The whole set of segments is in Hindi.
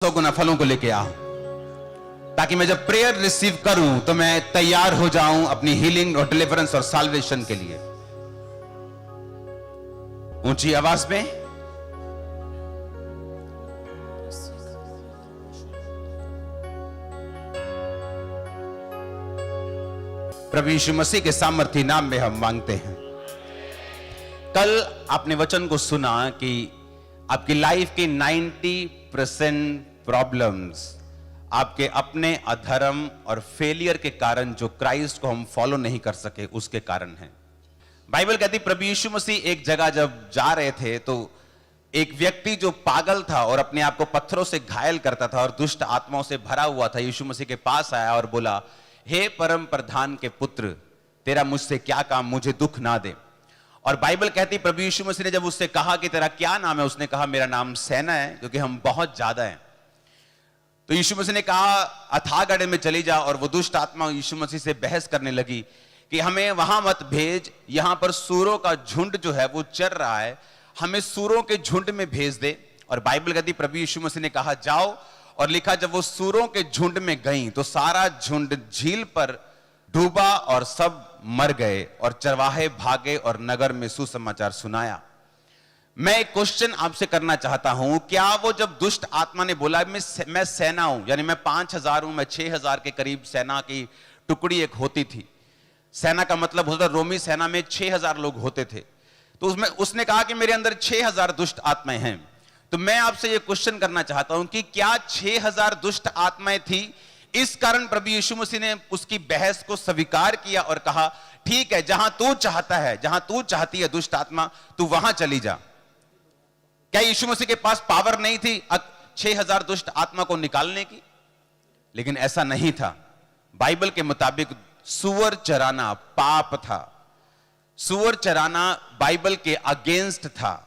100 गुना फलों को लेके आओ, ताकि मैं जब प्रेयर रिसीव करूं तो मैं तैयार हो जाऊं अपनी हीलिंग और डिलीवरेंस और साल्वेशन के लिए। ऊंची आवाज में प्रभु यीशु मसीह के सामर्थी नाम में हम मांगते हैं। कल आपने वचन को सुना कि आपकी लाइफ की 90% प्रॉब्लम्स आपके अपने अधर्म और फेलियर के कारण, जो क्राइस्ट को हम फॉलो नहीं कर सके उसके कारण है। बाइबल कहती प्रभु यीशु मसीह एक जगह जब जा रहे थे तो एक व्यक्ति जो पागल था और अपने आप को पत्थरों से घायल करता था और दुष्ट आत्माओं से भरा हुआ था, यीशु मसीह के पास आया और बोला, हे परम प्रधान के पुत्र, तेरा मुझसे क्या काम, मुझे दुख ना दे। और बाइबल कहती प्रभु यीशु मसीह ने जब उससे कहा कि तेरा क्या नाम है, उसने कहा मेरा नाम सेना है, क्योंकि हम बहुत ज्यादा हैं। तो यीशु मसीह ने कहा अथाह गड्ढे में चली जा, और वो दुष्ट आत्मा यीशु मसीह से बहस करने लगी कि हमें वहां मत भेज, यहां पर सूरों का झुंड जो है वो चर रहा है, हमें सूरों के झुंड में भेज दे। और बाइबल कहती प्रभु यीशु मसीह ने कहा जाओ, और लिखा जब वो सूरों के झुंड में गई तो सारा झुंड झील पर डूबा और सब मर गए, और चरवाहे भागे और नगर में सुसमाचार सुनाया। मैं एक क्वेश्चन आपसे करना चाहता हूं, क्या वो जब दुष्ट आत्मा ने बोला मैं सेना हूं, यानी मैं 5000 हूं, मैं 6000 के करीब सेना की टुकड़ी एक होती थी। सेना का मतलब होता रोमी सेना में 6000 लोग होते थे। तो उसने कहा कि मेरे अंदर 6000 दुष्ट आत्माएं हैं। तो मैं आपसे ये क्वेश्चन करना चाहता हूं कि क्या 6000 दुष्ट आत्माएं थी? इस कारण प्रभु यीशु मसीह ने उसकी बहस को स्वीकार किया और कहा ठीक है, जहां तू चाहता है, जहां तू चाहती है दुष्ट आत्मा, तू वहां चली जा। क्या यीशु मसीह के पास पावर नहीं थी 6000 दुष्ट आत्मा को निकालने की? लेकिन ऐसा नहीं था। बाइबल के मुताबिक सुअर चराना पाप था, सुअर चराना बाइबल के अगेंस्ट था,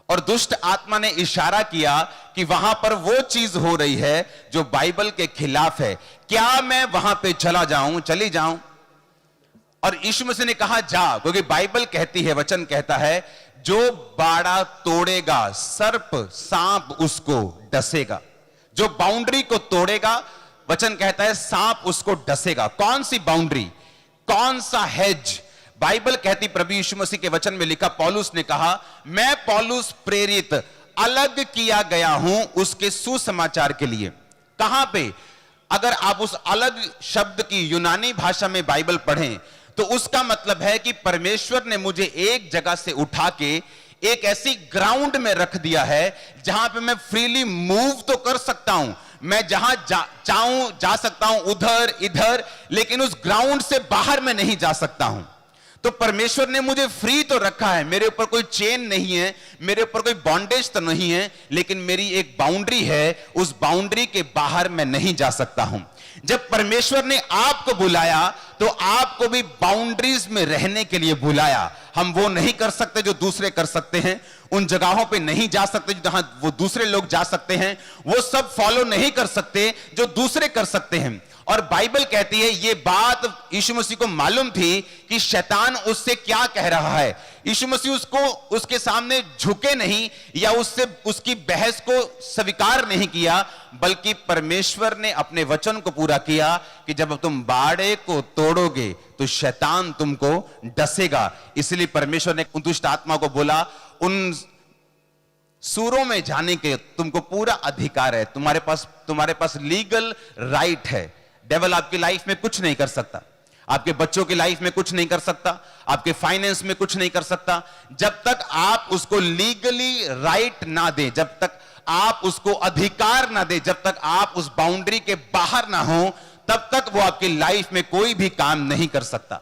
और दुष्ट आत्मा ने इशारा किया कि वहां पर वो चीज हो रही है जो बाइबल के खिलाफ है। क्या मैं वहां पे चला जाऊं, चली जाऊं? और यीशु मसीह ने कहा जा, क्योंकि बाइबल कहती है, वचन कहता है, जो बाड़ा तोड़ेगा सर्प सांप उसको डसेगा। जो बाउंड्री को तोड़ेगा, वचन कहता है सांप उसको डसेगा। कौन सी बाउंड्री, कौन सा हेज? बाइबल कहती प्रभु यीशु मसीह के वचन में लिखा, पौलुस ने कहा मैं पौलुस प्रेरित अलग किया गया हूं उसके सुसमाचार के लिए। कहां पे? अगर आप उस अलग शब्द की यूनानी भाषा में बाइबल पढ़ें तो उसका मतलब है कि परमेश्वर ने मुझे एक जगह से उठा के एक ऐसी ग्राउंड में रख दिया है जहां पे मैं फ्रीली मूव तो कर सकता हूं, मैं जहां चाहूं जा सकता हूं, उधर इधर, लेकिन उस ग्राउंड से बाहर मैं नहीं जा सकता हूं। तो परमेश्वर ने मुझे फ्री तो रखा है, मेरे ऊपर कोई चेन नहीं है, मेरे ऊपर कोई बॉन्डेज तो नहीं है, लेकिन मेरी एक बाउंड्री है, उस बाउंड्री के बाहर मैं नहीं जा सकता हूं। जब परमेश्वर ने आपको बुलाया तो आपको भी बाउंड्रीज में रहने के लिए बुलाया। हम वो नहीं कर सकते जो दूसरे कर सकते हैं, उन जगहों पे नहीं जा सकते जहां वो दूसरे लोग जा सकते हैं, वो सब फॉलो नहीं कर सकते जो दूसरे कर सकते हैं। और बाइबल कहती है ये बात यीशु मसीह को मालूम थी कि शैतान उससे क्या कह रहा है। यीशु मसीह उसके सामने झुके नहीं या उससे उसकी बहस को स्वीकार नहीं किया, बल्कि परमेश्वर ने अपने वचन को पूरा किया कि जब तुम बाड़े को तोड़ोगे तो शैतान तुमको डसेगा। इसलिए परमेश्वर ने उन दुष्ट आत्मा को बोला, उन सूरों में जाने के तुमको पूरा अधिकार है, तुम्हारे पास लीगल राइट है। डेविल आपकी लाइफ में कुछ नहीं कर सकता, आपके बच्चों की लाइफ में कुछ नहीं कर सकता, आपके फाइनेंस में कुछ नहीं कर सकता, जब तक आप उसको लीगली राइट ना दें, जब तक आप उसको अधिकार ना दें, जब तक आप उस बाउंड्री के बाहर ना हो, तब तक वो आपकी लाइफ में कोई भी काम नहीं कर सकता।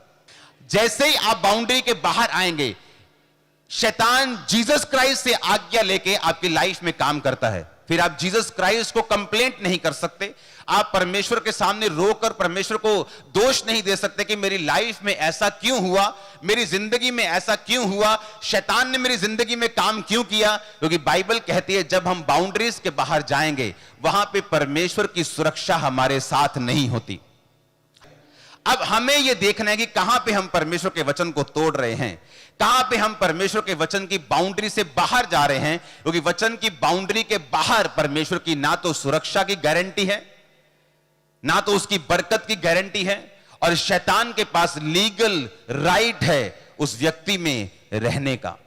जैसे ही आप बाउंड्री के बाहर आएंगे, शैतान जीसस क्राइस्ट से आज्ञा लेके आपकी लाइफ में काम करता है। फिर आप जीसस क्राइस्ट को कंप्लेंट नहीं कर सकते, आप परमेश्वर के सामने रोकर परमेश्वर को दोष नहीं दे सकते कि मेरी लाइफ में ऐसा क्यों हुआ, मेरी जिंदगी में ऐसा क्यों हुआ, शैतान ने मेरी जिंदगी में काम क्यों किया। क्योंकि बाइबल कहती है जब हम बाउंड्रीज के बाहर जाएंगे वहां पे परमेश्वर की सुरक्षा हमारे साथ नहीं होती। अब हमें यह देखना है कि कहां पे हम परमेश्वर के वचन को तोड़ रहे हैं, कहां पे हम परमेश्वर के वचन की बाउंड्री से बाहर जा रहे हैं, क्योंकि वचन की बाउंड्री के बाहर परमेश्वर की ना तो सुरक्षा की गारंटी है, ना तो उसकी बरकत की गारंटी है, और शैतान के पास लीगल राइट है उस व्यक्ति में रहने का।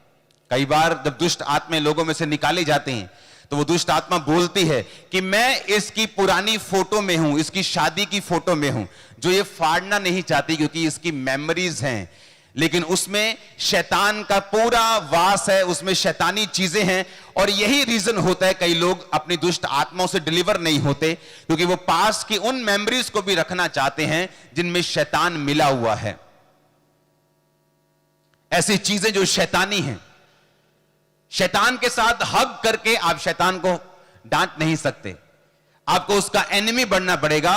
कई बार जब दुष्ट आत्माएं लोगों में से निकाली जाती हैं तो वो दुष्ट आत्मा बोलती है कि मैं इसकी पुरानी फोटो में हूं, इसकी शादी की फोटो में हूं, जो ये फाड़ना नहीं चाहती क्योंकि इसकी मेमोरीज हैं, लेकिन उसमें शैतान का पूरा वास है, उसमें शैतानी चीजें हैं। और यही रीजन होता है कई लोग अपनी दुष्ट आत्माओं से डिलीवर नहीं होते, क्योंकि वो पास की उन मेमोरीज को भी रखना चाहते हैं जिनमें शैतान मिला हुआ है। ऐसी चीजें जो शैतानी हैं, शैतान के साथ हग करके आप शैतान को डांट नहीं सकते, आपको उसका एनिमी बनना पड़ेगा,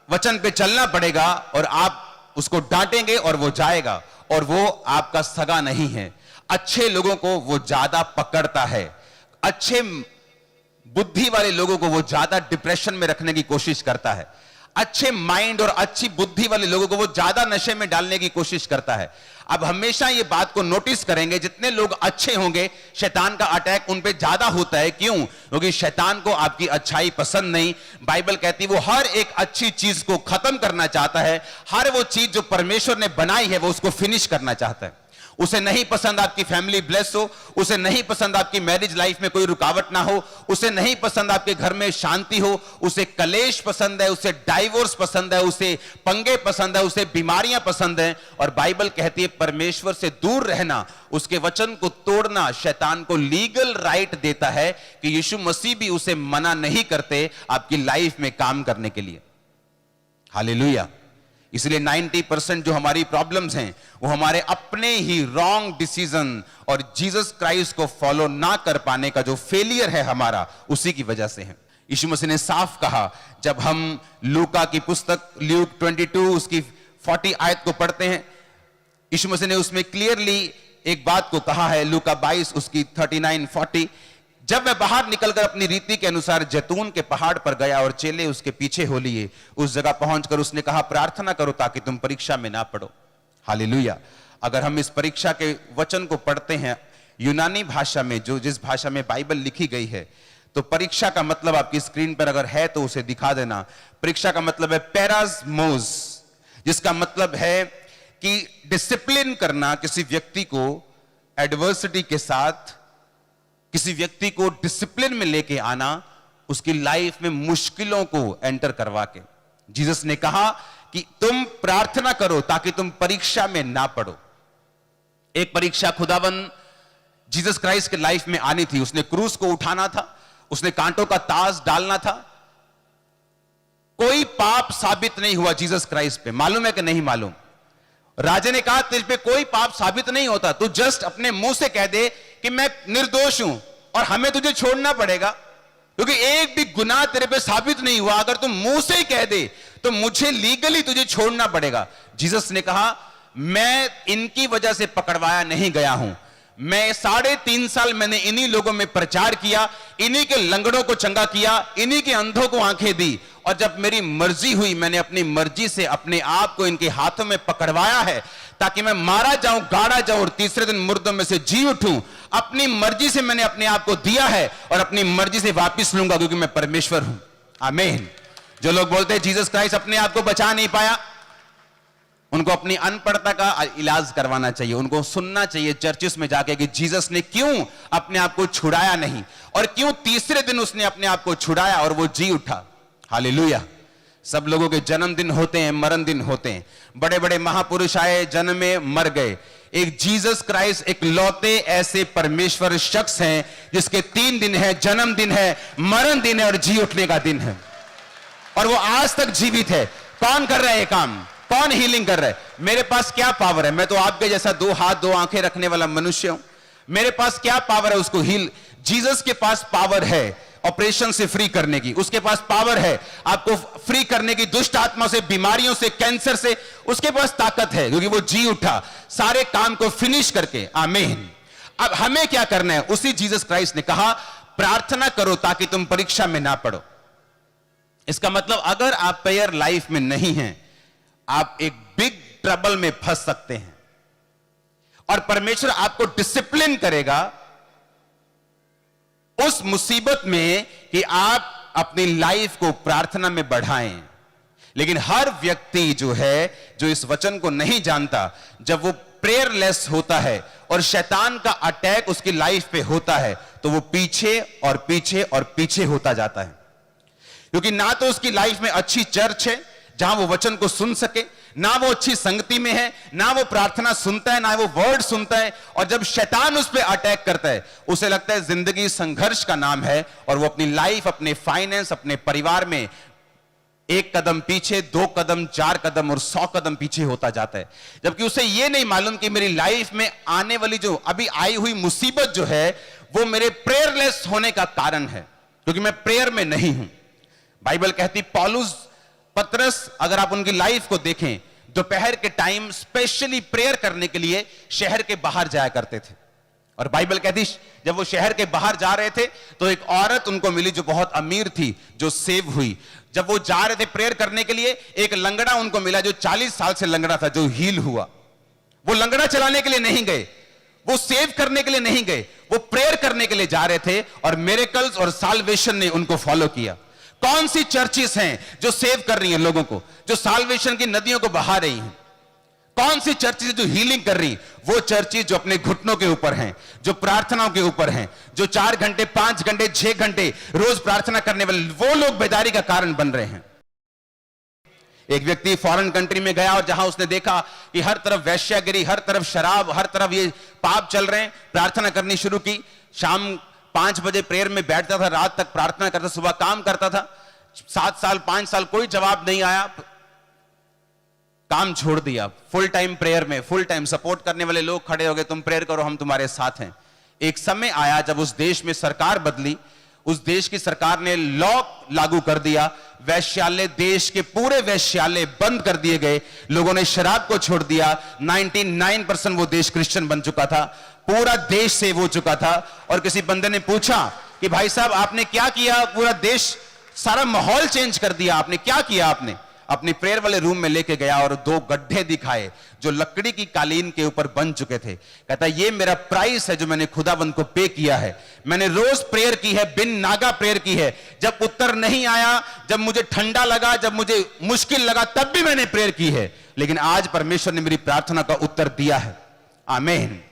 वचन पे चलना पड़ेगा, और आप उसको डांटेंगे और वो जाएगा, और वो आपका सगा नहीं है। अच्छे लोगों को वो ज्यादा पकड़ता है, अच्छे बुद्धि वाले लोगों को वो ज्यादा डिप्रेशन में रखने की कोशिश करता है, अच्छे माइंड और अच्छी बुद्धि वाले लोगों को वो ज्यादा नशे में डालने की कोशिश करता है। अब हमेशा ये बात को नोटिस करेंगे, जितने लोग अच्छे होंगे शैतान का अटैक उन पे ज्यादा होता है। क्यों? क्योंकि शैतान को आपकी अच्छाई पसंद नहीं। बाइबल कहती है वो हर एक अच्छी चीज को खत्म करना चाहता है, हर वो चीज जो परमेश्वर ने बनाई है वो उसको फिनिश करना चाहता है। उसे नहीं पसंद आपकी फैमिली ब्लेस हो, उसे नहीं पसंद आपकी मैरिज लाइफ में कोई रुकावट ना हो, उसे नहीं पसंद आपके घर में शांति हो, उसे कलेश पसंद है, उसे डाइवोर्स पसंद है, उसे पंगे पसंद है, उसे बीमारियां पसंद हैं। और बाइबल कहती है परमेश्वर से दूर रहना, उसके वचन को तोड़ना शैतान को लीगल राइट देता है कि यीशु मसीह भी उसे मना नहीं करते आपकी लाइफ में काम करने के लिए। हालेलुया। इसलिए 90% जो हमारी प्रॉब्लम्स हैं वो हमारे अपने ही रॉन्ग डिसीजन और जीसस क्राइस्ट को फॉलो ना कर पाने का जो फेलियर है हमारा, उसी की वजह से है। यीशु मसीह ने साफ कहा, जब हम लूका की पुस्तक ल्यूक 22 उसकी 40 आयत को पढ़ते हैं, यीशु मसीह ने उसमें क्लियरली एक बात को कहा है। लूका 22 उसकी 39-40, जब वह बाहर निकलकर अपनी रीति के अनुसार जैतून के पहाड़ पर गया और चेले उसके पीछे हो लिए, उस जगह पहुंचकर उसने कहा, प्रार्थना करो ताकि तुम परीक्षा में ना पड़ो। हालेलुया। अगर हम इस परीक्षा के वचन को पढ़ते हैं यूनानी भाषा में, जो जिस भाषा में बाइबल लिखी गई है, तो परीक्षा का मतलब आपकी स्क्रीन पर अगर है तो उसे दिखा देना। परीक्षा का मतलब है पैरास्मोस, जिसका मतलब है कि डिसिप्लिन करना, किसी व्यक्ति को एडवर्सिटी के साथ, किसी व्यक्ति को डिसिप्लिन में लेके आना, उसकी लाइफ में मुश्किलों को एंटर करवा के। जीसस ने कहा कि तुम प्रार्थना करो ताकि तुम परीक्षा में ना पड़ो। एक परीक्षा खुदावन जीसस क्राइस्ट के लाइफ में आनी थी। उसने क्रूस को उठाना था, उसने कांटों का ताज डालना था। कोई पाप साबित नहीं हुआ जीसस क्राइस्ट पे। मालूम है कि नहीं मालूम? राजा ने कहा तुझ पे कोई पाप साबित नहीं होता, तू जस्ट अपने मुंह से कह दे कि मैं निर्दोष हूं और हमें तुझे छोड़ना पड़ेगा, क्योंकि एक भी गुनाह तेरे पे साबित नहीं हुआ। अगर तुम मुंह से ही कह दे तो मुझे लीगली तुझे छोड़ना पड़ेगा। जीसस ने कहा मैं इनकी वजह से पकड़वाया नहीं गया हूं, मैं 3.5 साल मैंने इन्हीं लोगों में प्रचार किया, इन्हीं के लंगड़ों को चंगा किया, इन्हीं के अंधों को आंखें दी, और जब मेरी मर्जी हुई मैंने अपनी मर्जी से अपने आप को इनके हाथों में पकड़वाया है ताकि मैं मारा जाऊं, गाड़ा जाऊं और तीसरे दिन मुर्दों में से जी उठूं। अपनी मर्जी से मैंने अपने आप को दिया है और अपनी मर्जी से वापिस लूंगा, क्योंकि मैं परमेश्वर हूं। आमीन। जो लोग बोलते हैं जीसस क्राइस्ट अपने आप को बचा नहीं पाया, उनको अपनी अनपढ़ता का इलाज करवाना चाहिए। उनको सुनना चाहिए चर्चिस में जाके कि जीसस ने क्यों अपने आप को छुड़ाया नहीं, और क्यों तीसरे दिन उसने अपने आप को छुड़ाया और वो जी उठा। हालेलुया। सब लोगों के जन्मदिन होते हैं, मरण दिन होते हैं। बड़े बड़े महापुरुष आए, जन्म में मर गए। एक जीसस क्राइस्ट एक लौते ऐसे परमेश्वर शख्स हैं जिसके 3 दिन है, जन्मदिन है, मरण दिन है और जी उठने का दिन है, और वो आज तक जीवित है। कौन कर रहा है ये काम? कौन हीलिंग कर रहा है? मेरे पास क्या पावर है? मैं तो आपके जैसा 2 हाथ 2 आंखें रखने वाला मनुष्य हूं। मेरे पास क्या पावर है उसको हील? जीसस के पास पावर है ऑपरेशन से फ्री करने की, उसके पास पावर है आपको फ्री करने की दुष्ट आत्मा से, बीमारियों से, कैंसर से, उसके पास ताकत है, क्योंकि वो जी उठा सारे काम को फिनिश करके। आमीन। अब हमें क्या करना है? उसी जीसस क्राइस्ट ने कहा प्रार्थना करो ताकि तुम परीक्षा में ना पड़ो। इसका मतलब अगर आप प्रेयर लाइफ में नहीं हैं, आप एक बिग ट्रबल में फंस सकते हैं और परमेश्वर आपको डिसिप्लिन करेगा उस मुसीबत में कि आप अपनी लाइफ को प्रार्थना में बढ़ाएं। लेकिन हर व्यक्ति जो है, जो इस वचन को नहीं जानता, जब वो प्रेयरलेस होता है और शैतान का अटैक उसकी लाइफ पे होता है, तो वो पीछे और पीछे और पीछे होता जाता है। क्योंकि ना तो उसकी लाइफ में अच्छी चर्च है जहां वो वचन को सुन सके, ना वो अच्छी संगति में है, ना वो प्रार्थना सुनता है, ना वो वर्ड सुनता है। और जब शैतान उस पर अटैक करता है, उसे लगता है जिंदगी संघर्ष का नाम है, और वो अपनी लाइफ, अपने फाइनेंस, अपने परिवार में एक कदम पीछे, 2 कदम, 4 कदम और 100 कदम पीछे होता जाता है। जबकि उसे यह नहीं मालूम कि मेरी लाइफ में आने वाली जो अभी आई हुई मुसीबत जो है, वो मेरे प्रेयरलेस होने का कारण है, क्योंकि मैं प्रेयर में नहीं हूं। बाइबल कहती, पौलुस, पतरस, अगर आप उनकी लाइफ को देखें, दोपहर के टाइम स्पेशली प्रेयर करने के लिए शहर के बाहर जाया करते थे। और बाइबल कहती, जब वो शहर के बाहर जा रहे थे तो एक औरत उनको मिली जो बहुत अमीर थी, जो सेव हुई। जब वो जा रहे थे प्रेयर करने के लिए, एक लंगड़ा उनको मिला जो 40 साल से लंगड़ा था, जो हील हुआ। वो लंगड़ा चलाने के लिए नहीं गए, वो सेव करने के लिए नहीं गए, वो प्रेयर करने के लिए जा रहे थे, और मिरेकल्स और साल्वेशन ने उनको फॉलो किया। कौन सी चर्चेस हैं जो सेव कर रही हैं लोगों को, जो साल्वेशन की नदियों को बहा रही हैं? कौन सी चर्चेस जो हीलिंग कर रही? वो चर्चेस जो अपने घुटनों के ऊपर हैं, जो प्रार्थनाओं के ऊपर हैं, जो 4 घंटे, 5 घंटे, 6 घंटे रोज प्रार्थना करने वाले, वो लोग बेदारी का कारण बन रहे हैं। एक व्यक्ति फॉरेन कंट्री में गया और जहां उसने देखा कि हर तरफ वेश्यागिरी, हर तरफ शराब, हर तरफ ये पाप चल रहे हैं, प्रार्थना करनी शुरू की। शाम 5 बजे प्रेयर में बैठता था, रात तक प्रार्थना करता, सुबह काम करता था। 7 साल, 5 साल कोई जवाब नहीं आया, काम छोड़ दिया। फुल टाइम प्रेयर में, फुल टाइम सपोर्ट करने वाले लोग खड़े हो गए, तुम प्रेयर करो, हम तुम्हारे साथ हैं। एक समय आया जब उस देश में सरकार बदली, उस देश की सरकार ने लॉ लागू कर दिया, वैश्यालय, देश के पूरे वैश्यालय बंद कर दिए गए, लोगों ने शराब को छोड़ दिया। 99% वो देश क्रिश्चियन बन चुका था, पूरा देश सेव हो चुका था। और किसी बंदे ने पूछा कि भाई साहब आपने क्या किया, पूरा देश, सारा माहौल चेंज कर दिया, आपने क्या किया? आपने अपनी प्रेयर वाले रूम में लेके गया और 2 गड्ढे दिखाए जो लकड़ी की कालीन के ऊपर बन चुके थे। कहता ये मेरा प्राइस है जो मैंने खुदाबंद को पे किया है। मैंने रोज प्रेयर की है, बिन नागा प्रेयर की है। जब उत्तर नहीं आया, जब मुझे ठंडा लगा, जब मुझे मुश्किल लगा, तब भी मैंने प्रेयर की है, लेकिन आज परमेश्वर ने मेरी प्रार्थना का उत्तर दिया है। आमीन।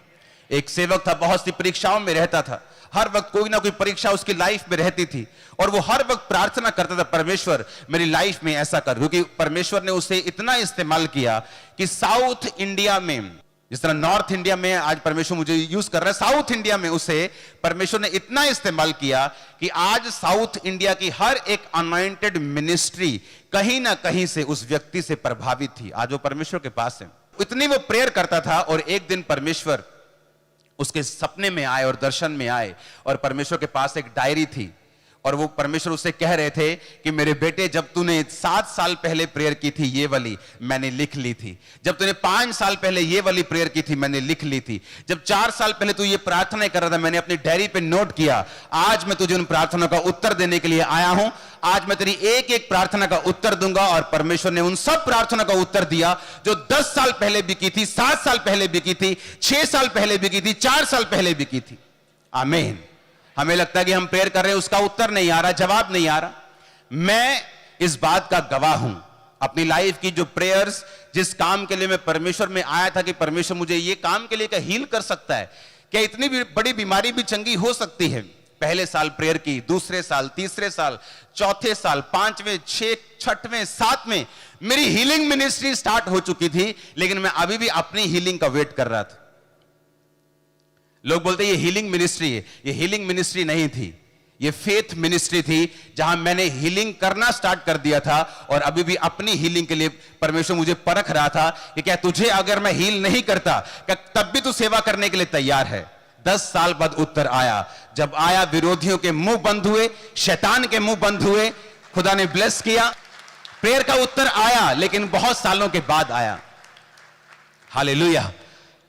एक सेवक था, बहुत सी परीक्षाओं में रहता था, हर वक्त कोई ना कोई परीक्षा उसकी लाइफ में रहती थी, और वो हर वक्त प्रार्थना करता था, परमेश्वर मेरी लाइफ में ऐसा कर। क्योंकि परमेश्वर ने उसे इतना इस्तेमाल किया कि साउथ इंडिया में, जिस तरह नॉर्थ इंडिया में आज परमेश्वर मुझे यूज कर रहा है, साउथ इंडिया में उसे परमेश्वर ने इतना इस्तेमाल किया कि आज साउथ इंडिया की हर एक अनॉइंटेड मिनिस्ट्री कहीं ना कहीं से उस व्यक्ति से प्रभावित थी। आज वो परमेश्वर के पास है। इतनी वो प्रेयर करता था, और एक दिन परमेश्वर उसके सपने में आए और दर्शन में आए, और परमेश्वर के पास एक डायरी थी, और वो परमेश्वर उससे कह रहे थे कि मेरे बेटे, जब तूने 7 साल पहले प्रेयर की थी ये वाली, मैंने लिख ली थी। जब तूने 5 साल पहले ये वाली प्रेयर की थी, मैंने लिख ली थी। जब 4 साल पहले तू ये प्रार्थना कर रहा था, मैंने अपनी डायरी पे नोट किया। आज मैं तुझे उन प्रार्थना का उत्तर देने के लिए आया हूं। आज मैं तेरी एक एक प्रार्थना का उत्तर दूंगा। और परमेश्वर ने उन सब प्रार्थना का उत्तर दिया जो 10 साल पहले भी की थी, 7 साल पहले भी की थी, 6 साल पहले भी की थी, 4 साल पहले भी की थी। आमीन। हमें लगता है कि हम प्रेयर कर रहे हैं, उसका उत्तर नहीं आ रहा, जवाब नहीं आ रहा। मैं इस बात का गवाह हूं, अपनी लाइफ की जो प्रेयर्स, जिस काम के लिए मैं परमेश्वर में आया था कि परमेश्वर मुझे ये काम के लिए क्या हील कर सकता है, क्या इतनी भी बड़ी बीमारी भी चंगी हो सकती है। पहले साल प्रेयर की, दूसरे साल, तीसरे साल, चौथे साल, 5वें, 6वें, 7वें मेरी हीलिंग मिनिस्ट्री स्टार्ट हो चुकी थी, लेकिन मैं अभी भी अपनी हीलिंग का वेट कर रहा था। लोग बोलते ये हीलिंग मिनिस्ट्री है, ये हीलिंग मिनिस्ट्री नहीं थी, ये फेथ मिनिस्ट्री थी, जहां मैंने हीलिंग करना स्टार्ट कर दिया था, और अभी भी अपनी हीलिंग के लिए परमेश्वर मुझे परख रहा था कि क्या तुझे अगर मैं हील नहीं करता, क्या तब भी तू सेवा करने के लिए तैयार है? 10 साल बाद उत्तर आया। जब आया, विरोधियों के मुंह बंद हुए, शैतान के मुंह बंद हुए, खुदा ने ब्लेस किया, प्रेयर का उत्तर आया, लेकिन बहुत सालों के बाद आया। हालेलुया।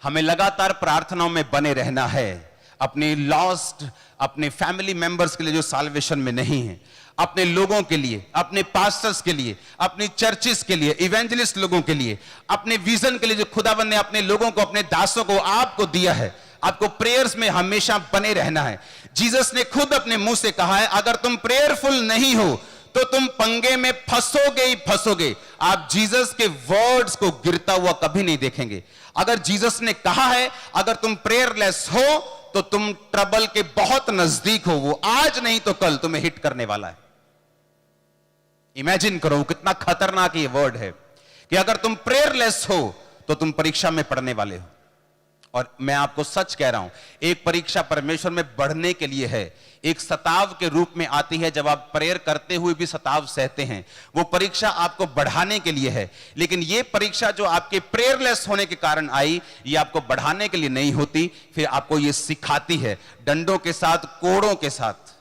हमें लगातार प्रार्थनाओं में बने रहना है, अपनी लॉस्ट, अपने फैमिली मेंबर्स के लिए जो साल्वेशन में नहीं है, अपने लोगों के लिए, अपने पास्टर्स के लिए, अपनी चर्चिस के लिए, इवेंजलिस्ट लोगों के लिए, अपने विजन के लिए जो खुदावंद ने अपने लोगों को, अपने दासों को, आपको दिया है। आपको प्रेयर्स में हमेशा बने रहना है। जीसस ने खुद अपने मुंह से कहा है, अगर तुम प्रेयरफुल नहीं हो तो तुम पंगे में फंसोगे ही फंसोगे। आप जीसस के वर्ड्स को गिरता हुआ कभी नहीं देखेंगे। अगर जीसस ने कहा है अगर तुम प्रेयरलेस हो तो तुम ट्रबल के बहुत नजदीक हो। वो आज नहीं तो कल तुम्हें हिट करने वाला है। इमेजिन करो कितना खतरनाक ये वर्ड है कि अगर तुम प्रेयरलेस हो तो तुम परीक्षा में पड़ने वाले हो। और मैं आपको सच कह रहा हूं, एक परीक्षा परमेश्वर में बढ़ने के लिए है, एक सताव के रूप में आती है। जब आप प्रेयर करते हुए भी सताव सहते हैं, वो परीक्षा आपको बढ़ाने के लिए है। लेकिन ये परीक्षा जो आपके प्रेयरलेस होने के कारण आई, ये आपको बढ़ाने के लिए नहीं होती, फिर आपको ये सिखाती है डंडों के साथ, कोड़ों के साथ।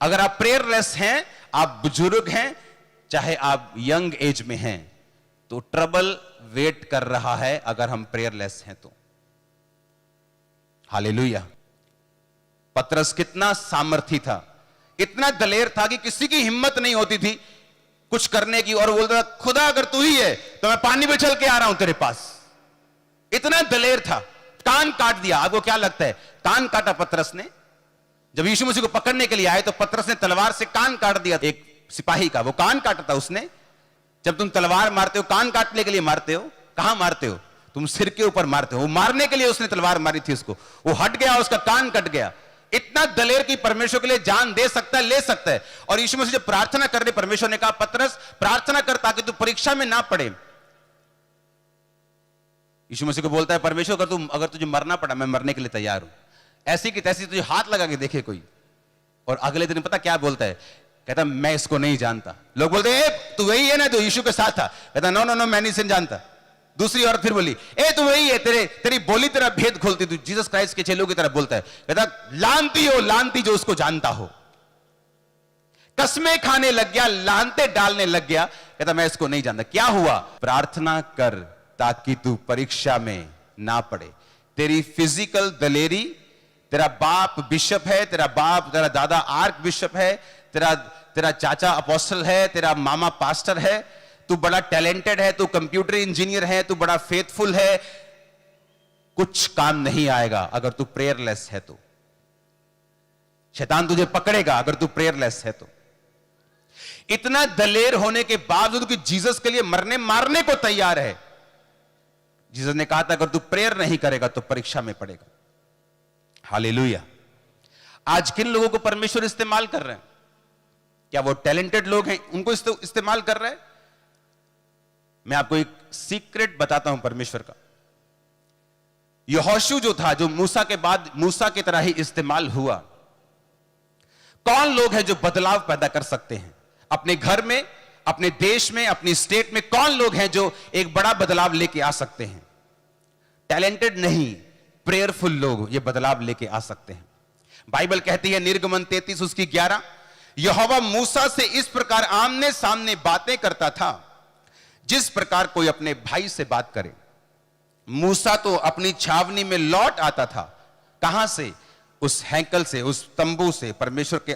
अगर आप प्रेयरलेस हैं, आप बुजुर्ग हैं, चाहे आप यंग एज में हैं, तो ट्रबल वेट कर रहा है अगर हम प्रेयरलेस हैं तो। हालेलुया। पतरस कितना सामर्थी था, इतना दलेर था कि किसी की हिम्मत नहीं होती थी कुछ करने की, और बोलता था खुदा अगर तू ही है तो मैं पानी में चल के आ रहा हूं तेरे पास। इतना दलेर था। कान काट दिया। आपको क्या लगता है कान काटा पतरस ने? जब यीशु मसीह को पकड़ने के लिए आए तो पतरस ने तलवार से कान काट दिया एक सिपाही का। वो कान काटा था उसने। जब तुम तलवार मारते हो, कान काटने के लिए मारते हो, कहां मारते हो? तुम सिर के ऊपर मारते हो। वो मारने के लिए उसने तलवार मारी थी उसको, वो हट गया, उसका कान कट गया। इतना दलेर की परमेश्वर के लिए जान दे सकता है, ले सकता है। और यीशु मसीह जब प्रार्थना करने, परमेश्वर ने कहा पतरस प्रार्थना कर ताकि तू परीक्षा में ना पड़े। यीशु मसीह को बोलता है परमेश्वर अगर तुझे मरना पड़ा, मैं मरने के लिए तैयार हूं। ऐसी की तैसी तुझे हाथ लगा के देखे कोई। और अगले दिन पता क्या बोलता है? कहता मैं इसको नहीं जानता। लोग बोलते हैं तू वही है ना जो यीशु के साथ था? कहता नो नो नो, मैं नहीं इसे जानता। दूसरी औरत फिर बोली तू वही है, तेरी बोली तेरा भेद खोलती, तू जीसस क्राइस्ट के चेलों की तरह बोलता है। कहता लानती हो, लानती जो उसको जानता हो। कसमें खाने लग गया, लानते डालने लग गया। कहता मैं इसको नहीं जानता। क्या हुआ? प्रार्थना कर ताकि तू परीक्षा में ना पड़े। तेरी फिजिकल दलेरी, तेरा बाप बिशप है, तेरा दादा आर्क बिशप है, तेरा चाचा अपोस्टल है, तेरा मामा पास्टर है, तू बड़ा टैलेंटेड है, तू कंप्यूटर इंजीनियर है, तू बड़ा फेथफुल है, कुछ काम नहीं आएगा अगर तू प्रेयरलेस है तो। शैतान तुझे पकड़ेगा अगर तू प्रेयरलेस है तो। इतना दलेर होने के बावजूद कि जीसस के लिए मरने मारने को तैयार है। जीसस ने कहा था अगर तू प्रेयर नहीं करेगा तो परीक्षा में पड़ेगा। हालेलुया। आज किन लोगों को परमेश्वर इस्तेमाल कर रहे हैं? क्या वो टैलेंटेड लोग हैं उनको इस्तेमाल कर रहे हैं? मैं आपको एक सीक्रेट बताता हूं परमेश्वर का। यहोशू जो था, जो मूसा के बाद मूसा की तरह ही इस्तेमाल हुआ। कौन लोग हैं जो बदलाव पैदा कर सकते हैं अपने घर में, अपने देश में, अपनी स्टेट में? कौन लोग हैं जो एक बड़ा बदलाव लेके आ सकते हैं? टैलेंटेड नहीं, प्रेयरफुल लोग ये बदलाव लेके आ सकते हैं। बाइबल कहती है निर्गमन 33 उसकी 11, यहोवा मूसा से इस प्रकार आमने सामने बातें करता था जिस प्रकार कोई अपने भाई से बात करे। मूसा तो अपनी छावनी में लौट आता था। कहां से? उस हैकल से, उस तंबू से, परमेश्वर के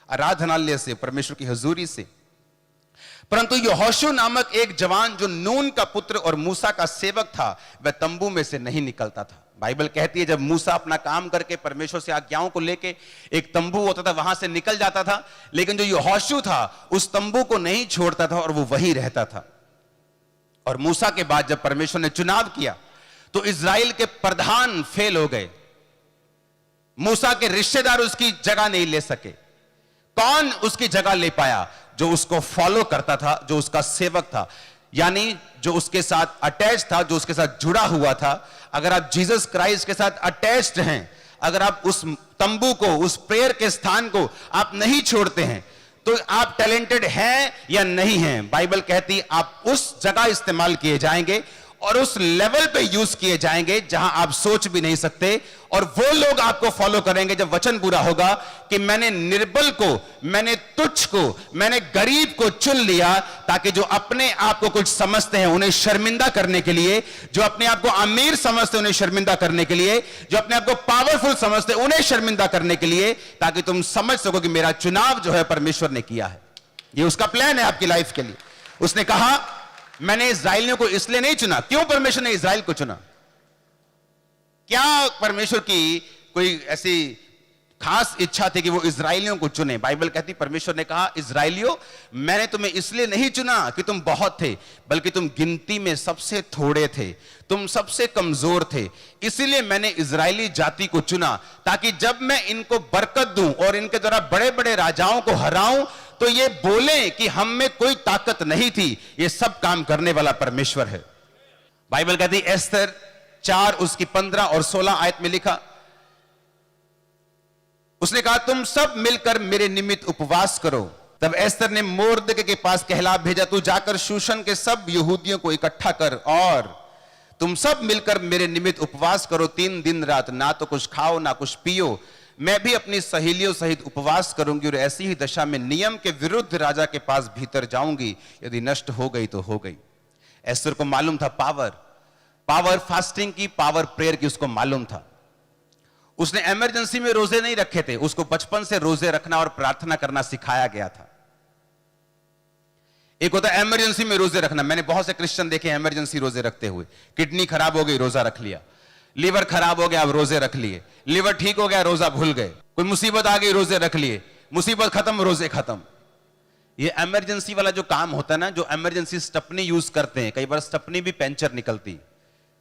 आराधनालय से, परमेश्वर की हजूरी से। परंतु यहोशू नामक एक जवान जो नून का पुत्र और मूसा का सेवक था, वह तंबू में से नहीं निकलता था। बाइबल कहती है जब मूसा अपना काम करके परमेश्वर से आज्ञाओं को लेके एक तंबू होता था वहां से निकल जाता था, लेकिन जो यहोशू था उस तंबू को नहीं छोड़ता था और वो वहीं रहता था। और मूसा के बाद जब परमेश्वर ने चुनाव किया तो इजराइल के प्रधान फेल हो गए। मूसा के रिश्तेदार उसकी जगह नहीं ले सके। कौन उसकी जगह ले पाया? जो उसको फॉलो करता था, जो उसका सेवक था, यानी जो उसके साथ अटैच था, जो उसके साथ जुड़ा हुआ था। अगर आप जीसस क्राइस्ट के साथ अटैच्ड हैं, अगर आप उस तंबू को, उस प्रेयर के स्थान को आप नहीं छोड़ते हैं, तो आप टैलेंटेड हैं या नहीं हैं? बाइबल कहती आप उस जगह इस्तेमाल किए जाएंगे और उस लेवल पे यूज किए जाएंगे जहां आप सोच भी नहीं सकते। और वो लोग आपको फॉलो करेंगे जब वचन पूरा होगा कि मैंने निर्बल को, मैंने तुच्छ को, मैंने गरीब को चुन लिया, ताकि जो अपने आप को कुछ समझते हैं उन्हें शर्मिंदा करने के लिए, जो अपने आप को अमीर समझते हैं उन्हें शर्मिंदा करने के लिए, जो अपने आप को पावरफुल समझते हैं उन्हें शर्मिंदा करने के लिए, ताकि तुम समझ सको कि मेरा चुनाव जो है परमेश्वर ने किया है। ये उसका प्लान है आपकी लाइफ के लिए। उसने कहा मैंने इस्राएलियों को इसलिए नहीं चुना। क्यों परमेश्वर ने इस्राएल को चुना? क्या परमेश्वर की कोई ऐसी खास इच्छा थी कि वो इस्राएलियों को चुने? बाइबल कहती परमेश्वर ने कहा इस्राएलियों, मैंने तुम्हें इसलिए नहीं चुना कि तुम बहुत थे, बल्कि तुम गिनती में सबसे थोड़े थे, तुम सबसे कमजोर थे। इसीलिए मैंने इस्राएली जाति को चुना, ताकि जब मैं इनको बरकत दूं और इनके द्वारा बड़े बड़े राजाओं को हराऊं, तो ये बोले कि हम में कोई ताकत नहीं थी। ये सब काम करने वाला परमेश्वर है। बाइबल कहती एस्तर 4 उसकी 15 और 16 आयत में लिखा, उसने कहा तुम सब मिलकर मेरे निमित्त उपवास करो। तब एस्तर ने मोर्दके के पास कहला भेजा, तू जाकर शूशन के सब यहूदियों को इकट्ठा कर और तुम सब मिलकर मेरे निमित्त उपवास करो 3 दिन रात, ना तो कुछ खाओ ना कुछ पियो। मैं भी अपनी सहेलियों सहित उपवास करूंगी और ऐसी ही दशा में नियम के विरुद्ध राजा के पास भीतर जाऊंगी। यदि नष्ट हो गई तो हो गई। एस्तर को मालूम था पावर फास्टिंग की, पावर प्रेयर की उसको मालूम था। उसने इमरजेंसी में रोजे नहीं रखे थे, उसको बचपन से रोजे रखना और प्रार्थना करना सिखाया गया था। एक होता है इमरजेंसी में रोजे रखना। मैंने बहुत से क्रिश्चियन देखे इमरजेंसी रोजे रखते हुए। किडनी खराब हो गई, रोजा रख लिया। लीवर खराब हो गया, अब रोजे रख लिए। लीवर ठीक हो गया, रोजा भूल गए। कोई मुसीबत आ गई, रोजे रख लिए। मुसीबत खत्म, रोजे खत्म। ये इमरजेंसी वाला जो काम होता है ना, जो इमरजेंसी स्टपनी यूज करते हैं, कई बार स्टपनी भी पंचर निकलती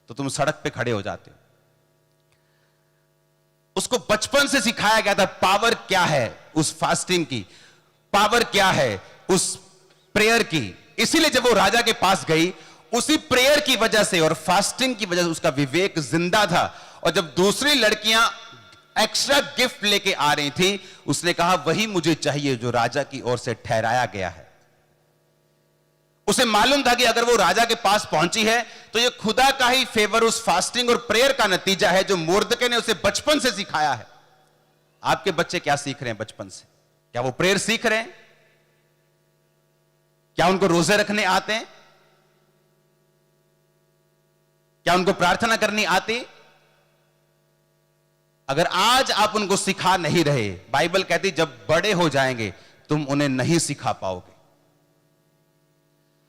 तो तुम सड़क पे खड़े हो जाते। उसको बचपन से सिखाया गया था पावर क्या है उस फास्टिंग की, पावर क्या है उस प्रेयर की। इसीलिए जब वो राजा के पास गई, उसी प्रेयर की वजह से और फास्टिंग की वजह से उसका विवेक जिंदा था। और जब दूसरी लड़कियां एक्स्ट्रा गिफ्ट लेके आ रही थी, उसने कहा वही मुझे चाहिए जो राजा की ओर से ठहराया गया है। उसे मालूम था कि अगर वो राजा के पास पहुंची है तो ये खुदा का ही फेवर, उस फास्टिंग और प्रेयर का नतीजा है जो मोर्दके ने उसे बचपन से सिखाया है। आपके बच्चे क्या सीख रहे हैं बचपन से? क्या वो प्रेयर सीख रहे हैं? क्या उनको रोजे रखने आते हैं? क्या उनको प्रार्थना करनी आती? अगर आज आप उनको सिखा नहीं रहे, बाइबल कहती जब बड़े हो जाएंगे तुम उन्हें नहीं सिखा पाओगे।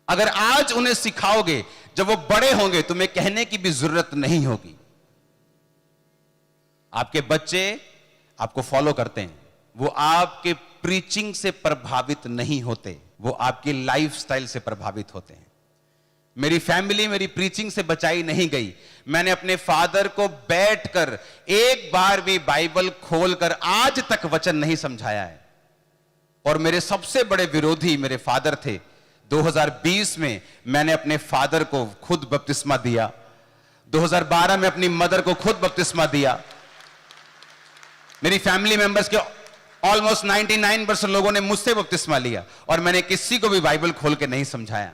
अगर आज उन्हें सिखाओगे, जब वो बड़े होंगे तुम्हें कहने की भी जरूरत नहीं होगी। आपके बच्चे आपको फॉलो करते हैं, वो आपके प्रीचिंग से प्रभावित नहीं होते, वो आपकी लाइफस्टाइल से प्रभावित होते हैं। मेरी फैमिली मेरी प्रीचिंग से बचाई नहीं गई। मैंने अपने फादर को बैठकर एक बार भी बाइबल खोलकर आज तक वचन नहीं समझाया है। और मेरे सबसे बड़े विरोधी मेरे फादर थे। 2020 में मैंने अपने फादर को खुद बपतिस्मा दिया। 2012 में अपनी मदर को खुद बपतिस्मा दिया। मेरी फैमिली मेंबर्स के ऑलमोस्ट 99% लोगों ने मुझसे बपतिस्मा लिया और मैंने किसी को भी बाइबल खोल के नहीं समझाया।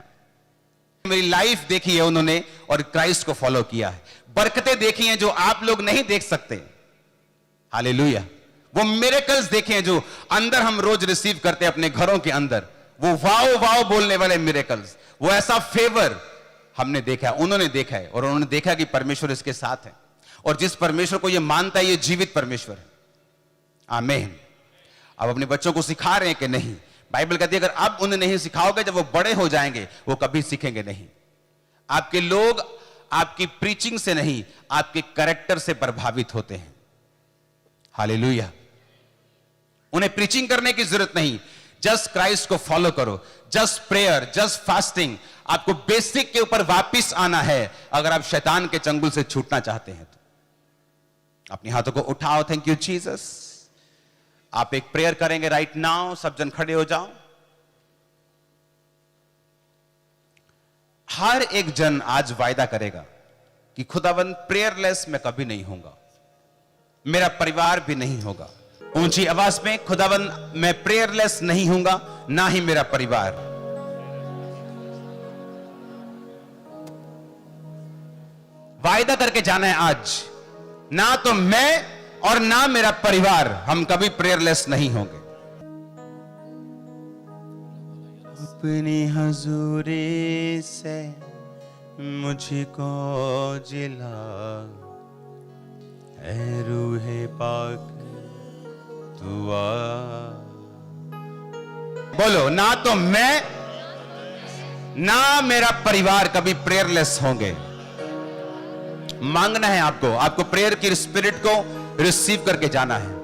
मेरी लाइफ देखी है उन्होंने और क्राइस्ट को फॉलो किया है। बरकतें देखी हैं जो आप लोग नहीं देख सकते। हालेलुया। वो मिरेकल्स देखे हैं जो अंदर हम रोज रिसीव करते हैं अपने घरों के अंदर। वो वाओ वाओ बोलने वाले मिरेकल्स, वो ऐसा फेवर हमने देखा है, उन्होंने देखा है। और उन्होंने देखा कि परमेश्वर इसके साथ है। और जिस परमेश्वर को ये मानता है ये जीवित परमेश्वर है। आमीन। अब अपने बच्चों को सिखा रहे हैं कि नहीं? बाइबल कहती है अगर अब उन्हें नहीं सिखाओगे, जब वो बड़े हो जाएंगे वो कभी सीखेंगे नहीं। आपके लोग आपकी प्रीचिंग से नहीं, आपके कैरेक्टर से प्रभावित होते हैं। हालेलुया। उन्हें प्रीचिंग करने की जरूरत नहीं, जस्ट क्राइस्ट को फॉलो करो। Just prayer, just fasting. आपको बेसिक के ऊपर वापिस आना है अगर आप शैतान के चंगुल से छूटना चाहते हैं तो। अपने हाथों को उठाओ। Thank you Jesus. आप एक प्रेयर करेंगे राइट नाउ। सब जन खड़े हो जाओ। हर एक जन आज वायदा करेगा कि खुदावंद प्रेयरलेस मैं कभी नहीं होऊंगा, मेरा परिवार भी नहीं होगा। ऊंची आवाज में, खुदावंद मैं प्रेयरलेस नहीं होऊंगा, ना ही मेरा परिवार। वायदा करके जाना है आज, ना तो मैं और ना मेरा परिवार हम कभी प्रेयरलेस नहीं होंगे। अपनी हजूरी से मुझको जिला, ऐ रूहे पाक तू आ। बोलो, ना तो मैं ना मेरा परिवार कभी प्रेयरलेस होंगे। मांगना है आपको, आपको प्रेयर की स्पिरिट को रिसीव करके जाना है।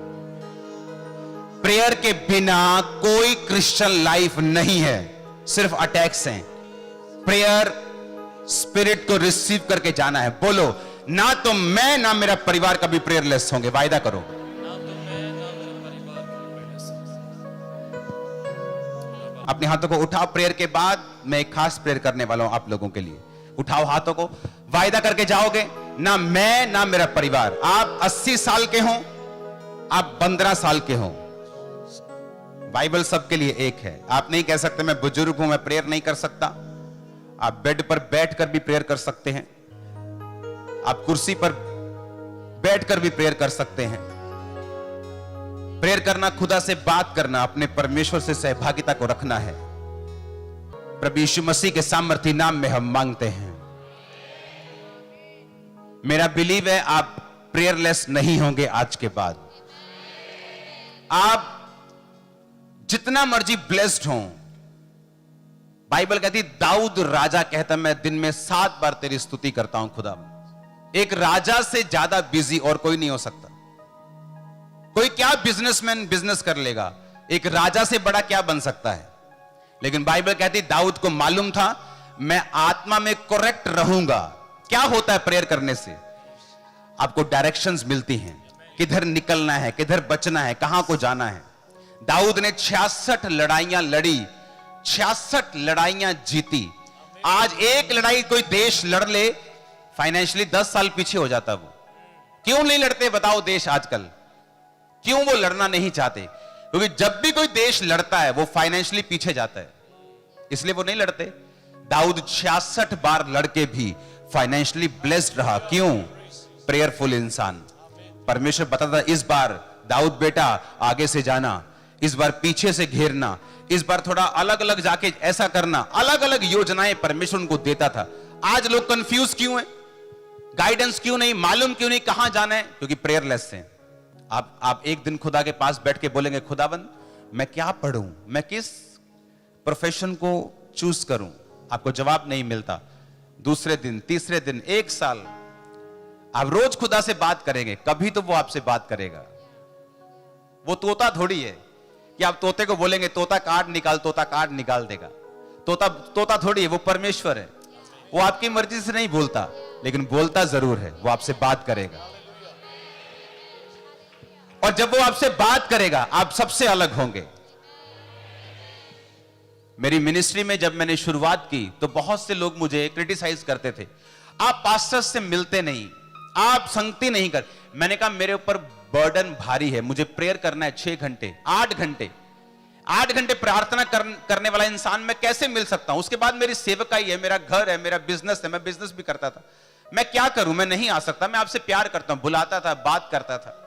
प्रेयर के बिना कोई क्रिश्चियन लाइफ नहीं है, सिर्फ अटैक्स हैं। प्रेयर स्पिरिट को रिसीव करके जाना है। बोलो, ना तो मैं ना मेरा परिवार कभी प्रेयरलेस होंगे। वायदा करो। अपने हाथों को उठाओ। प्रेयर के बाद मैं एक खास प्रेयर करने वाला हूं आप लोगों के लिए। उठाओ हाथों को, वायदा करके जाओगे, ना मैं ना मेरा परिवार। आप 80 साल के हो, आप 15 साल के हो, बाइबल सबके लिए एक है। आप नहीं कह सकते मैं बुजुर्ग हूं, मैं प्रेयर नहीं कर सकता। आप बेड पर बैठकर भी प्रेयर कर सकते हैं, आप कुर्सी पर बैठकर भी प्रेयर कर सकते हैं। प्रेयर करना, खुदा से बात करना, अपने परमेश्वर से सहभागिता को रखना है। प्रभु यीशु मसीह के सामर्थी नाम में हम मांगते हैं। मेरा बिलीव है आप प्रेयरलेस नहीं होंगे आज के बाद। आप जितना मर्जी ब्लेस्ड हो, बाइबल कहती दाऊद राजा कहता मैं दिन में 7 बार तेरी स्तुति करता हूं खुदा। एक राजा से ज्यादा बिजी और कोई नहीं हो सकता। कोई क्या बिजनेसमैन बिजनेस कर लेगा, एक राजा से बड़ा क्या बन सकता है। लेकिन बाइबल कहती दाऊद को मालूम था मैं आत्मा में करेक्ट रहूंगा। क्या होता है प्रेयर करने से? आपको डायरेक्शंस मिलती हैं, किधर निकलना है, किधर बचना है, कहां को जाना है। दाऊद ने 66 लड़ाइयां लड़ी, 66 लड़ाइयां जीती। आज एक लड़ाई कोई देश लड़ ले, फाइनेंशियली 10 साल पीछे हो जाता। वो क्यों नहीं लड़ते बताओ देश आजकल? क्यों वो लड़ना नहीं चाहते? क्योंकि जब भी कोई देश लड़ता है वो फाइनेंशियली पीछे जाता है, इसलिए वो नहीं लड़ते। दाऊद 66 बार लड़के भी फाइनेंशियली ब्लेस्ड रहा। क्यों? प्रेयरफुल इंसान। परमेश्वर बताता इस बार दाऊद बेटा आगे से जाना, इस बार पीछे से घेरना, इस बार थोड़ा अलग अलग जाके ऐसा करना। अलग अलग योजनाएं परमेश्वर उनको देता था। आज लोग कंफ्यूज क्यों हैं? गाइडेंस क्यों नहीं, मालूम क्यों नहीं कहां जाना है? क्योंकि प्रेयरलेस हैं। आप एक दिन खुदा के पास बैठ के बोलेंगे खुदाबंद मैं क्या पढ़ूं, मैं किस प्रोफेशन को चूज करूं, आपको जवाब नहीं मिलता। दूसरे दिन, तीसरे दिन, 1 साल आप रोज खुदा से बात करेंगे, कभी तो वो आपसे बात करेगा। वो तोता थोड़ी है कि आप तोते को बोलेंगे तोता कार्ड निकाल, तोता कार्ड निकाल देगा। तोता थोड़ी है, वो परमेश्वर है। वो आपकी मर्जी से नहीं बोलता, लेकिन बोलता जरूर है। वो आपसे बात करेगा, और जब वो आपसे बात करेगा आप सबसे अलग होंगे। मेरी मिनिस्ट्री में जब मैंने शुरुआत की तो बहुत से लोग मुझे क्रिटिसाइज करते थे, आप पास्टर से मिलते नहीं, आप संगति नहीं कर। मैंने कहा मेरे ऊपर बर्डन भारी है, मुझे प्रेयर करना है 6 घंटे, 8 घंटे प्रार्थना करने वाला इंसान मैं कैसे मिल सकता हूं? उसके बाद मेरी सेवकाई है, मेरा घर है, मेरा बिजनेस है, मैं बिजनेस भी करता था। मैं क्या करूं? मैं नहीं आ सकता। मैं आपसे प्यार करता हूं, बुलाता था, बात करता था।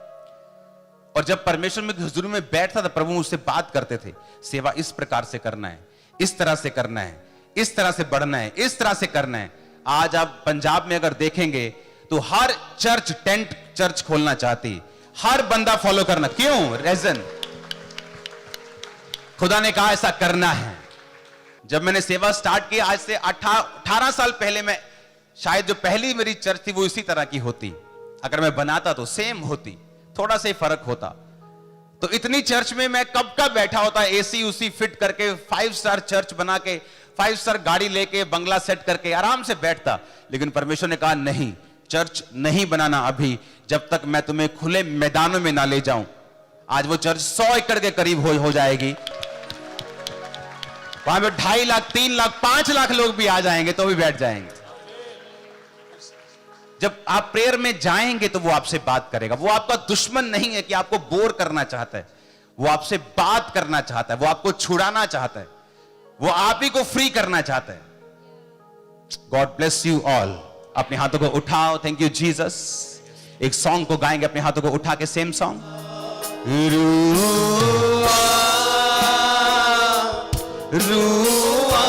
और जब परमेश्वर में हुजूरी में बैठता था, प्रभु मुझसे बात करते थे, सेवा इस प्रकार से करना है, इस तरह से करना है, इस तरह से बढ़ना है, इस तरह से करना है। आज आप पंजाब में अगर देखेंगे तो हर चर्च टेंट चर्च खोलना चाहती, हर बंदा फॉलो करना। क्यों? रीजन खुदा ने कहा ऐसा करना है। जब मैंने सेवा स्टार्ट की आज से 18 साल पहले, मैं शायद जो पहली मेरी चर्च थी वो इसी तरह की होती। अगर मैं बनाता तो सेम होती, थोड़ा सा फर्क होता। तो इतनी चर्च में मैं कब का बैठा होता, एसी उसी फिट करके 5 स्टार चर्च बना के, 5 स्टार गाड़ी लेके, बंगला सेट करके आराम से बैठता। लेकिन परमेश्वर ने कहा नहीं, चर्च नहीं बनाना अभी, जब तक मैं तुम्हें खुले मैदानों में ना ले जाऊं। आज वो चर्च 100 एकड़ के करीब हो जाएगी। वहां पे 2.5 लाख, 3 लाख, 5 लाख लोग भी आ जाएंगे तो भी बैठ जाएंगे। जब आप प्रेयर में जाएंगे तो वो आपसे बात करेगा। वो आपका दुश्मन नहीं है कि आपको बोर करना चाहता है, वो आपसे बात करना चाहता है, वो आपको छुड़ाना चाहता है, वो आप ही को फ्री करना चाहता है। God bless you all. अपने हाथों को उठाओ. Thank you Jesus. एक सॉन्ग को गाएंगे अपने हाथों को उठा के, सेम सॉन्ग. रुआ रुआ